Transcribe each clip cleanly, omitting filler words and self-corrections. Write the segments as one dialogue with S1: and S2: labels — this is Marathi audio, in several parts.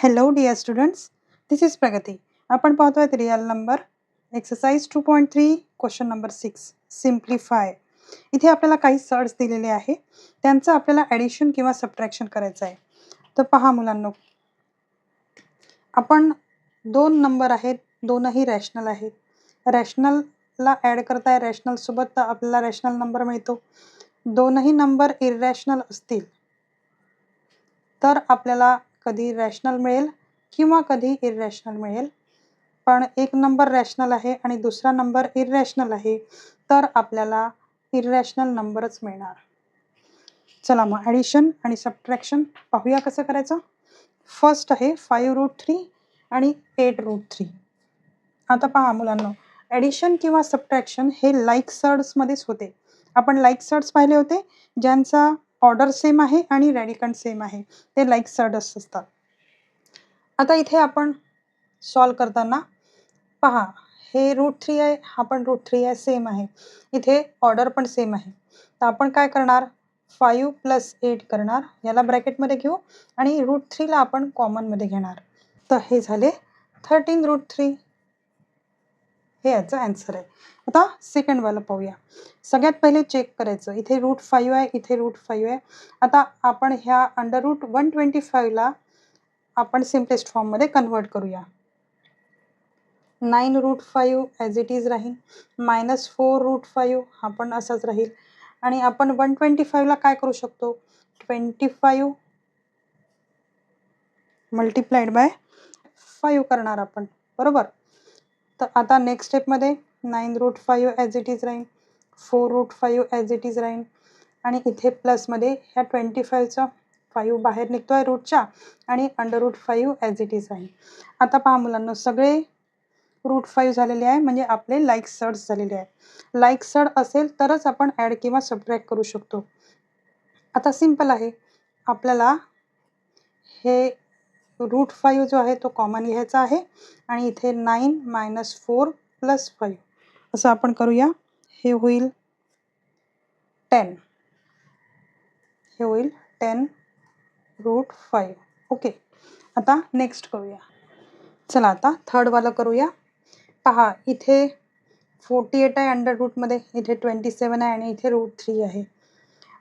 S1: Hello dear students, this is Pragati. आपण पाहतोय real number exercise 2.3 question number 6 simplify. इथे आपल्याला काही सर्ट्स दिलेले आहे, त्यांचं आपल्याला ॲडिशन किंवा सबट्रॅक्शन करायचं आहे. तर पहा मुलांनो, आपण दोन नंबर आहेत, दोनही रॅशनल आहेत. रॅशनलला ॲड करताय, रॅशनल सोबत आपल्याला रॅशनल नंबर मिळतो. दोनही नंबर इररॅशनल असतील तर आपल्याला कधी रॅशनल मिळेल किंवा कधी इररॅशनल मिळेल. पण एक नंबर रॅशनल आहे आणि दुसरा नंबर इररॅशनल आहे तर आपल्याला इररॅशनल नंबरच मिळणार. चला मग ॲडिशन आणि सबट्रॅक्शन पाहूया कसं करायचं. फर्स्ट आहे 5√3 आणि 8√3. आता पहा मुलांनो, ॲडिशन किंवा सबट्रॅक्शन हे लाईक सर्ड्समध्येच होते. आपण लाईक सर्ड्स पाहिले होते, ज्यांचा ऑर्डर सेम आहे आणि रॅडिकंड सेम आहे, ते लाईक सर्ड्स असतात. आता इथे आपण सॉल्व करताना पहा, हे √3 आहे, हा पण √3 आहे, सेम आहे. इथे ऑर्डर पण सेम आहे. तर आपण काय करणार, 5 + 8 करणार, याला ब्रॅकेटमध्ये घेऊ आणि √3ला आपण कॉमनमध्ये घेणार. तर हे झाले 13√3. हे याचं आन्सर आहे. आता सेकंड वाला पाहूया. सगळ्यात पहिले चेक करायचं, इथे √5 आहे, इथे √5 आहे. आता आपण ह्या √125ला आपण सिम्पलेस्ट फॉर्ममध्ये कन्वर्ट करूया. 9√5 ॲज इट इज राहील, -4√5 हा पण असाच राहील. आणि आपण 125ला काय करू शकतो, 25 × 5 करणार आपण, बरोबर. तर आता नेक्स्ट स्टेपमध्ये 9√5 ॲज इट इज राहील, 4√5 ॲज इट इज राहील आणि इथे प्लसमध्ये ह्या 25चा 5 बाहेर निघतो आहे रूटच्या आणि √5 ॲज इट इज राहील. आता पहा मुलांना, सगळे √5 झालेले आहे, म्हणजे आपले लाईक सर्ड्स झालेले आहे. लाईक सर्ड असेल तरच आपण ॲड किंवा सबट्रॅक्ट करू शकतो. आता सिम्पल आहे, आपल्याला हे √5 जो आहे तो कॉमन घ्यायचा आहे आणि इथे 9 - 4 + 5 असं आपण करूया. हे होईल 10. हे होईल 10√5. ओके. आता नेक्स्ट करूया. चला आता थर्डवालं करूया. पहा, इथे 48 आहे अंडर रूटमध्ये, इथे 27 आहे आणि इथे √3 आहे.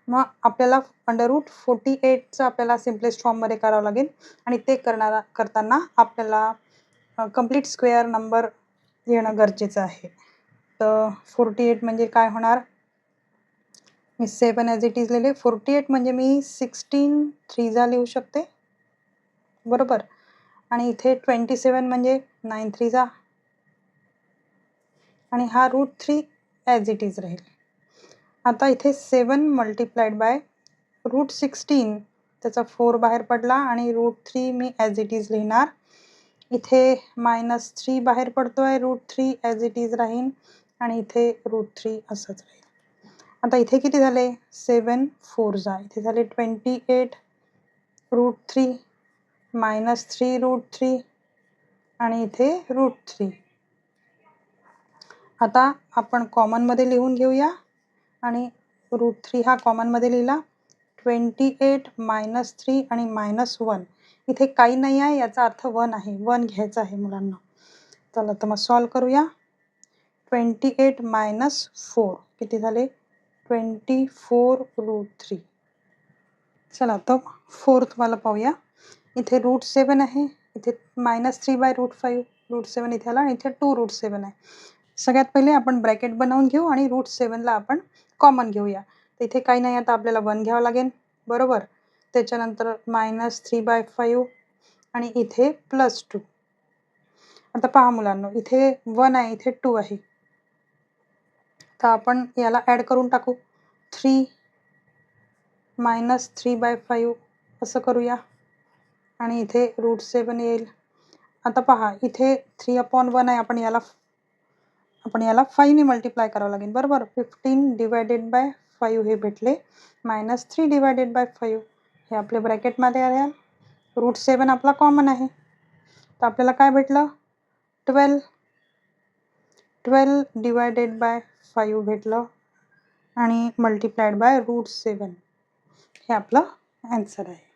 S1: मग आपल्याला √48चं आपल्याला सिम्पलेस्ट फॉर्ममध्ये करावं लागेल आणि ते करताना आपल्याला कंप्लीट स्क्वेअर नंबर येणं गरजेचं आहे. तर 48 म्हणजे काय होणार, मी 7 ॲज इट इज लिहिले. 48 म्हणजे मी 16 3 लिहू शकते, बरोबर. आणि इथे 27 म्हणजे 9 3 आणि हा √3 ॲज इट इज राहील. आता इथे 7 × √16, त्याचा 4 बाहेर पडला आणि √3 मी ॲज इट इज लिहिणार. इथे -3 बाहेर पडतो आहे, √3 ॲज इट इज राहील आणि इथे √3 असंच राहील. आता इथे किती झाले, 7 4 इथे झाले 28 √3 -3 √3 आणि इथे √3. आता आपण कॉमनमध्ये लिहून घेऊया आणि √3 हा कॉमनमध्ये लिहिला. 28 -3 आणि -1, इथे काही नाही आहे, याचा अर्थ 1 आहे, 1 घ्यायचा आहे मुलांना. चला तर मग सॉल्व करूया. 28 - 4 किती झाले, 24 √3. चला तर फोर्थवाला पाहूया. इथे √7 आहे, इथे -3/√5, √7 इथे आला आणि इथे 2√7 आहे. सगळ्यात पहिले आपण ब्रॅकेट बनवून घेऊ आणि √7ला आपण कॉमन घेऊया. तर इथे काही नाही, आता आपल्याला 1 घ्यावं लागेल, बरोबर. त्याच्यानंतर -3/5 आणि इथे +2. आता पहा मुलांनो, इथे 1 आहे, इथे 2 आहे, तर आपण याला ॲड करून टाकू. 3 -3/5 असं करूया आणि इथे √7 येईल. आता पहा, इथे 3/1 आहे, आपण याला 5 ने मल्टिप्लाय करावं लागेल, बरोबर. 15/5 हे भेटले, -3/5 हे आपले ब्रॅकेटमध्ये आहे. √7 आपला कॉमन आहे, तर आपल्याला काय भेटलं, 12/5 भेटलं आणि × √7 हे आपलं आन्सर आहे.